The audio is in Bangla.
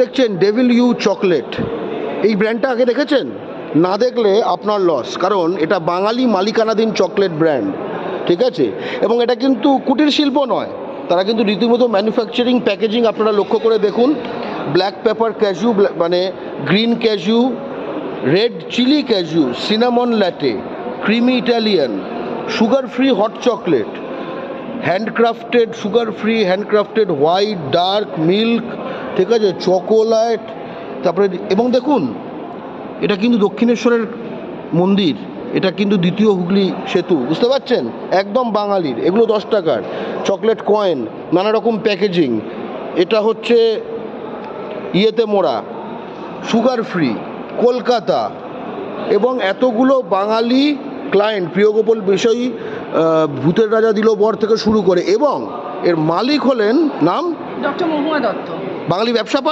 দেখছেন ডেভিল ইউ চকলেট, এই ব্র্যান্ডটা আগে দেখেছেন? না দেখলে আপনার লস, কারণ এটা বাঙালি মালিকানাধীন চকলেট ব্র্যান্ড, ঠিক আছে? এবং এটা কিন্তু কুটির শিল্প নয়, তারা কিন্তু রীতিমতো ম্যানুফ্যাকচারিং প্যাকেজিং আপনারা লক্ষ্য করে দেখুন। ব্ল্যাক পেপার ক্যাজু, মানে green cashew, red chilli cashew, cinnamon latte, creamy Italian, sugar free hot chocolate, handcrafted sugar free, handcrafted white, dark milk, ঠিক আছে, চকোলেট। তারপরে এবং দেখুন, এটা কিন্তু দক্ষিণেশ্বরের মন্দির, এটা কিন্তু দ্বিতীয় হুগলি সেতু, বুঝতে পারছেন? একদম বাঙালির। এগুলো 10 টাকার চকলেট কয়েন, নানা রকম প্যাকেজিং। এটা হচ্ছে ইয়েতে মোড়া, সুগার ফ্রি, কলকাতা, এবং এতগুলো বাঙালি ক্লায়েন্ট, প্রিয়গোপাল বিষয়ী, ভূতের রাজা দিল বর থেকে শুরু করে, এবং এর মালিক হলেন নাম ডক্টর মহুয়া দত্ত। বাঙালি ব্যবসা পারে।